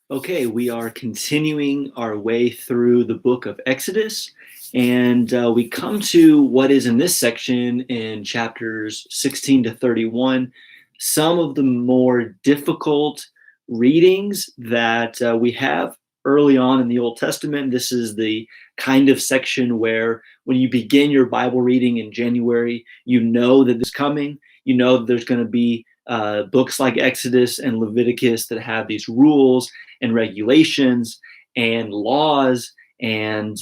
Okay, we are continuing our way through the book of Exodus, and we come to what is in this section in chapters 16 to 31, some of the more difficult readings that we have early on in the Old Testament. This is the kind of section where when you begin your Bible reading in January, you know that this is coming, you know that there's going to be books like Exodus and Leviticus that have these rules and regulations and laws, and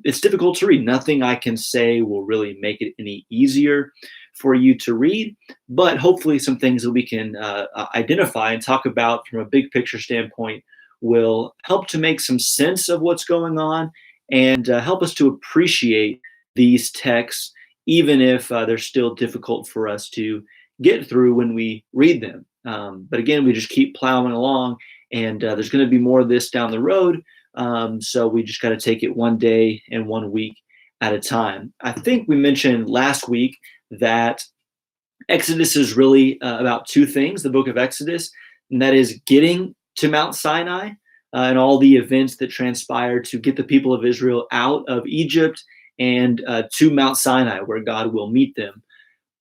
it's difficult to read. Nothing I can say will really make it any easier for you to read, but hopefully some things that we can identify and talk about from a big picture standpoint will help to make some sense of what's going on and help us to appreciate these texts, even if they're still difficult for us to get through when we read them. But again, we just keep plowing along, and there's going to be more of this down the road. So we just got to take it one day and 1 week at a time. I think we mentioned last week that Exodus is really about two things, the book of Exodus, and that is getting to Mount Sinai and all the events that transpired to get the people of Israel out of Egypt and to Mount Sinai, where God will meet them.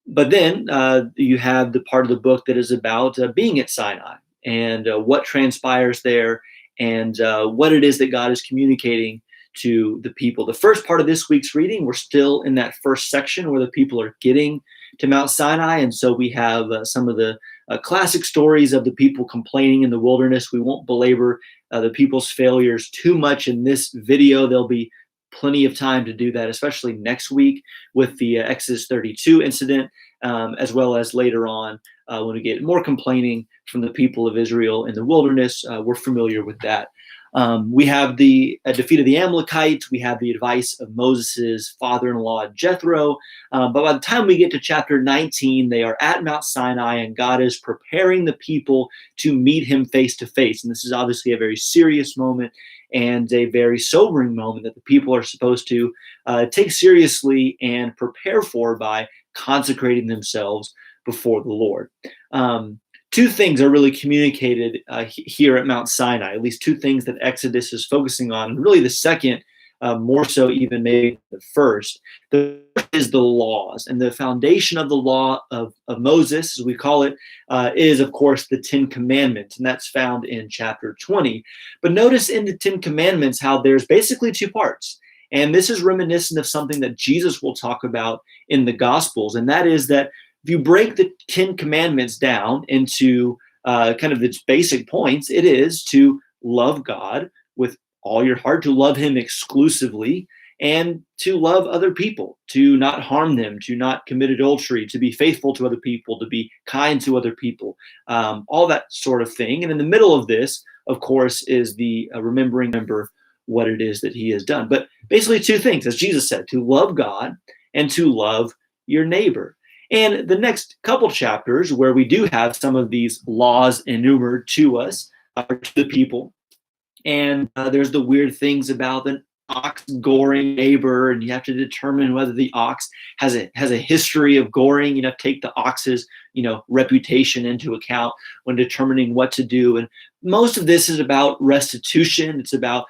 But then you have the part of the book that is about being at Sinai and what transpires there and what it is that God is communicating to the people. The first part of this week's reading, we're still in that first section where the people are getting to Mount Sinai. And so we have some of the classic stories of the people complaining in the wilderness. We won't belabor the people's failures too much in this video. There'll be plenty of time to do that, especially next week with the Exodus 32 incident, as well as later on when we get more complaining from the people of Israel in the wilderness. We're familiar with that. We have the defeat of the Amalekites. We have the advice of Moses' father-in-law, Jethro. But by the time we get to chapter 19, they are at Mount Sinai, and God is preparing the people to meet him face to face. And this is obviously a very serious moment and a very sobering moment that the people are supposed to take seriously and prepare for by consecrating themselves before the Lord. Two things are really communicated here at Mount Sinai, at least two things that Exodus is focusing on, and really the second, more so even maybe the first. The first is the laws, and the foundation of the law of Moses, as we call it, is, of course, the Ten Commandments, and that's found in chapter 20. But notice in the Ten Commandments how there's basically two parts. And this is reminiscent of something that Jesus will talk about in the Gospels, and that is that if you break the Ten Commandments down into kind of its basic points, it is to love God with all your heart, to love him exclusively, and to love other people, to not harm them, to not commit adultery, to be faithful to other people, to be kind to other people, all that sort of thing. And in the middle of this, of course, is the remember what it is that he has done. But basically two things, as Jesus said, to love God and to love your neighbor. And the next couple chapters, where we do have some of these laws enumerated to us, are to the people. And there's the weird things about an ox goring neighbor, and you have to determine whether the ox has a history of goring. You know, take the ox's reputation into account when determining what to do. And most of this is about restitution. It's about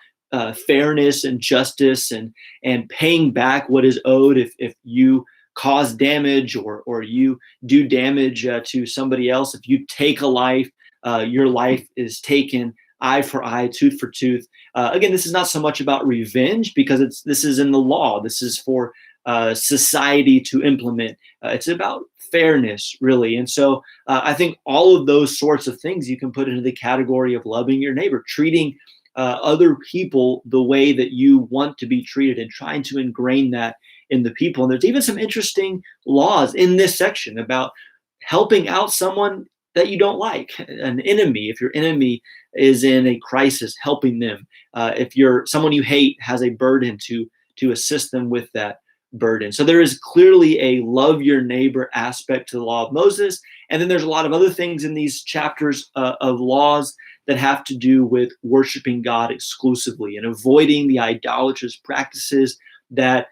fairness and justice and paying back what is owed if you cause damage or you do damage to somebody else. If you take a life, your life is taken. Eye for eye, tooth for tooth. Again, this is not so much about revenge because this is in the law. This is for society to implement. It's about fairness, really. And so I think all of those sorts of things you can put into the category of loving your neighbor, treating other people the way that you want to be treated, and trying to ingrain that in the people. And there's even some interesting laws in this section about helping out someone that you don't like, an enemy. If your enemy is in a crisis, helping them. If someone you hate has a burden, to assist them with that burden. So there is clearly a love your neighbor aspect to the law of Moses. And then there's a lot of other things in these chapters of laws that have to do with worshiping God exclusively and avoiding the idolatrous practices that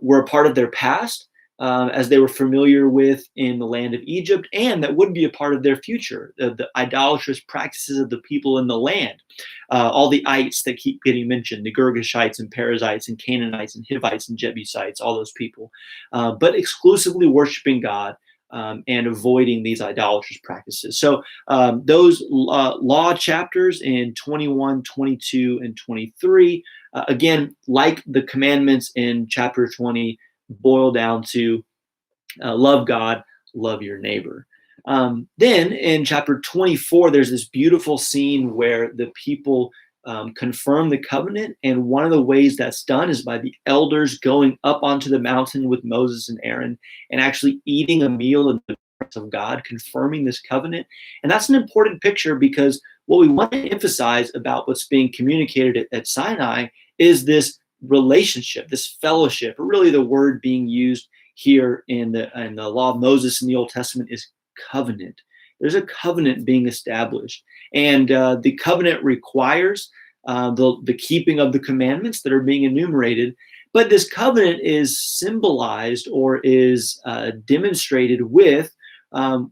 were a part of their past, as they were familiar with in the land of Egypt, and that would be a part of their future, the idolatrous practices of the people in the land. All the ites that keep getting mentioned, the Girgashites and Perizzites and Canaanites and Hivites and Jebusites, all those people, but exclusively worshiping God and avoiding these idolatrous practices. So those law chapters in 21, 22, and 23, again, like the commandments in chapter 20, boil down to love God, love your neighbor. Then in chapter 24, there's this beautiful scene where the people confirm the covenant. And one of the ways that's done is by the elders going up onto the mountain with Moses and Aaron and actually eating a meal in the presence of God, confirming this covenant. And that's an important picture, because what we want to emphasize about what's being communicated at Sinai is this relationship, this fellowship, or really the word being used here in the law of Moses in the Old Testament is covenant. There's a covenant being established, and the covenant requires the keeping of the commandments that are being enumerated. But this covenant is symbolized or is demonstrated with the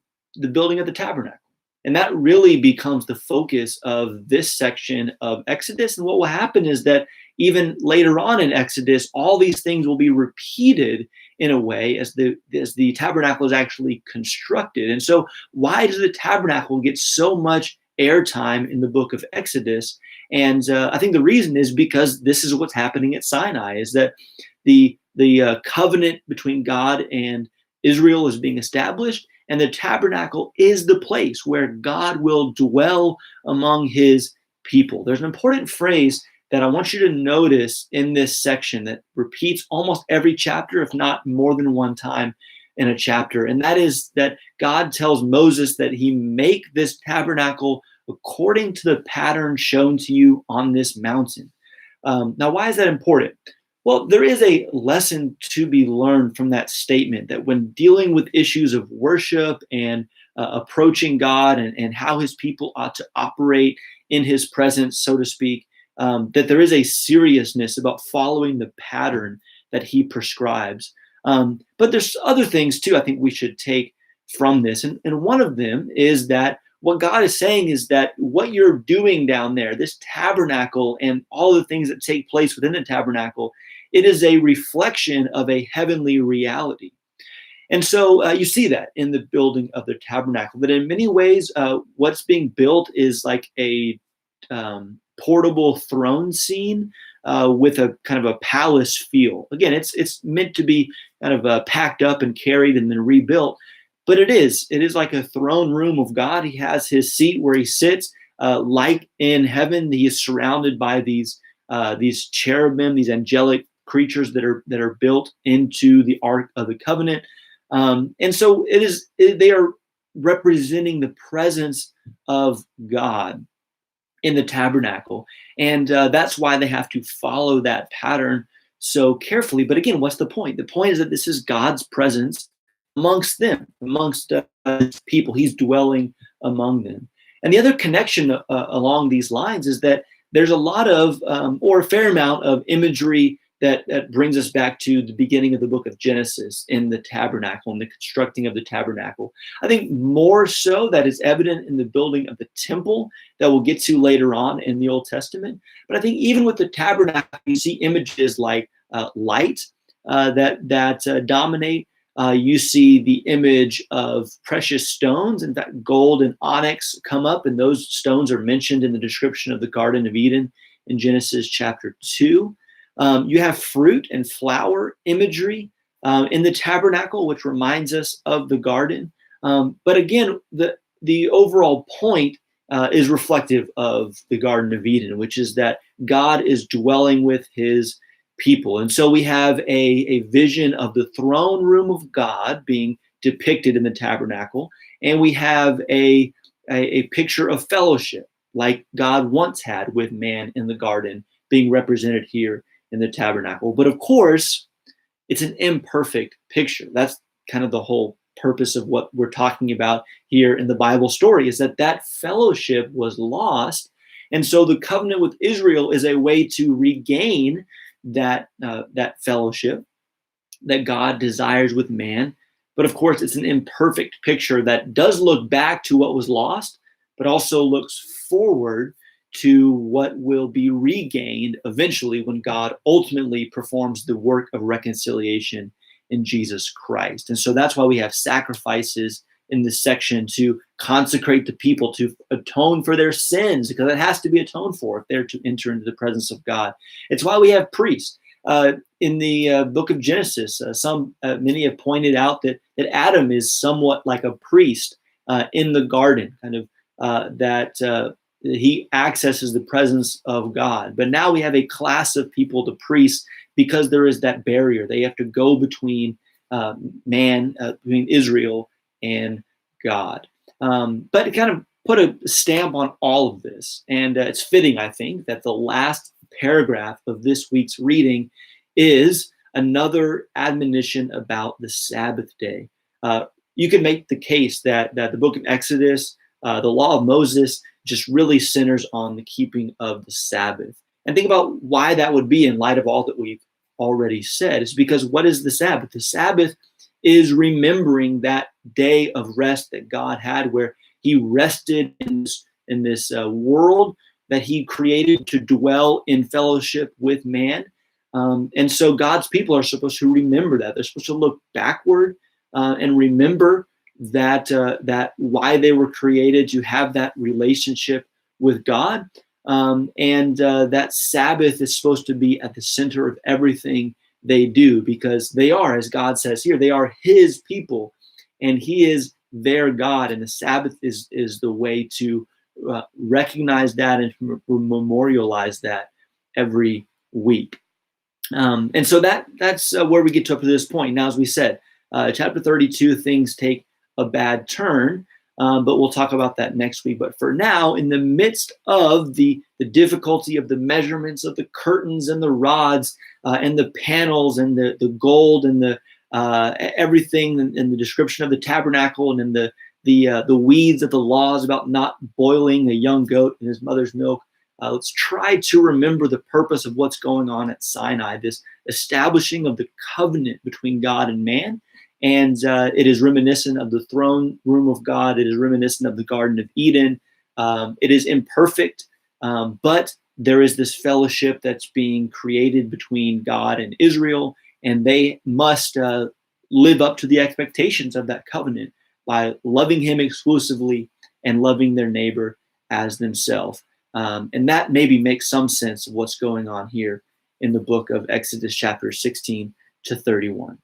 building of the tabernacle. And that really becomes the focus of this section of Exodus. And what will happen is that even later on in Exodus, all these things will be repeated in a way as the tabernacle is actually constructed. And so why does the tabernacle get so much airtime in the book of Exodus? And I think the reason is because this is what's happening at Sinai, is that the covenant between God and Israel is being established, and the tabernacle is the place where God will dwell among his people. There's an important phrase that I want you to notice in this section that repeats almost every chapter, if not more than one time in a chapter. And that is that God tells Moses that he make this tabernacle according to the pattern shown to you on this mountain. Now, why is that important? Well, there is a lesson to be learned from that statement, that when dealing with issues of worship and approaching God and how his people ought to operate in his presence, so to speak, that there is a seriousness about following the pattern that he prescribes. But there's other things too I think we should take from this. And one of them is that what God is saying is that what you're doing down there, this tabernacle and all the things that take place within the tabernacle, it is a reflection of a heavenly reality. And so you see that in the building of the tabernacle, that in many ways, what's being built is like a portable throne scene with a kind of a palace feel. Again, it's meant to be kind of packed up and carried and then rebuilt. But it is like a throne room of God. He has his seat where he sits, like in heaven. He is surrounded by these cherubim, these angelic creatures that are built into the Ark of the Covenant. And so they are representing the presence of God in the tabernacle. And that's why they have to follow that pattern so carefully. But again, what's the point? The point is that this is God's presence amongst them, amongst people. He's dwelling among them. And the other connection along these lines is that there's a lot of, or a fair amount of imagery that brings us back to the beginning of the book of Genesis in the tabernacle and the constructing of the tabernacle. I think more so that is evident in the building of the temple that we'll get to later on in the Old Testament. But I think even with the tabernacle, you see images like light that dominate. You see the image of precious stones. In fact, gold and onyx come up, and those stones are mentioned in the description of the Garden of Eden in Genesis chapter 2. You have fruit and flower imagery in the tabernacle, which reminds us of the garden. But again, the overall point is reflective of the Garden of Eden, which is that God is dwelling with his people. And so we have a vision of the throne room of God being depicted in the tabernacle. And we have a picture of fellowship like God once had with man in the garden being represented here in the tabernacle. But of course, it's an imperfect picture. That's kind of the whole purpose of what we're talking about here in the Bible story, is that fellowship was lost. And so the covenant with Israel is a way to regain that fellowship. that God desires with man. But of course, it's an imperfect picture that does look back to what was lost, but also looks forward to what will be regained eventually when God ultimately performs the work of reconciliation in Jesus Christ. And so that's why we have sacrifices in this section to consecrate the people, to atone for their sins, because it has to be atoned for if they're to enter into the presence of God. It's why we have priests. In the book of Genesis, many have pointed out that Adam is somewhat like a priest in the garden, kind of that he accesses the presence of God. But now we have a class of people, the priests, because there is that barrier. They have to go between between Israel and God. But it kind of put a stamp on all of this. And it's fitting, I think, that the last paragraph of this week's reading is another admonition about the Sabbath day. You can make the case that the book of Exodus, the law of Moses, just really centers on the keeping of the Sabbath. And think about why that would be in light of all that we've already said. It's because what is the Sabbath? The Sabbath is remembering that day of rest that God had, where he rested in this world that he created to dwell in fellowship with man. And so God's people are supposed to remember that. They're supposed to look backward and remember that why they were created, to have that relationship with God. And that Sabbath is supposed to be at the center of everything they do, because they are, as God says here, they are his people and he is their God. And the Sabbath is the way to recognize that and memorialize that every week. And so that's where we get to up to this point. Now, as we said, chapter 32, things take a bad turn, but we'll talk about that next week. But for now, in the midst of the difficulty of the measurements of the curtains and the rods and the panels and the gold and the everything and the description of the tabernacle and then the weeds of the laws about not boiling a young goat in his mother's milk, let's try to remember the purpose of what's going on at Sinai, this establishing of the covenant between God and man. And it is reminiscent of the throne room of God. It is reminiscent of the Garden of Eden. It is imperfect, but there is this fellowship that's being created between God and Israel, and they must live up to the expectations of that covenant by loving him exclusively and loving their neighbor as themselves. And that maybe makes some sense of what's going on here in the book of Exodus chapter 16 to 31.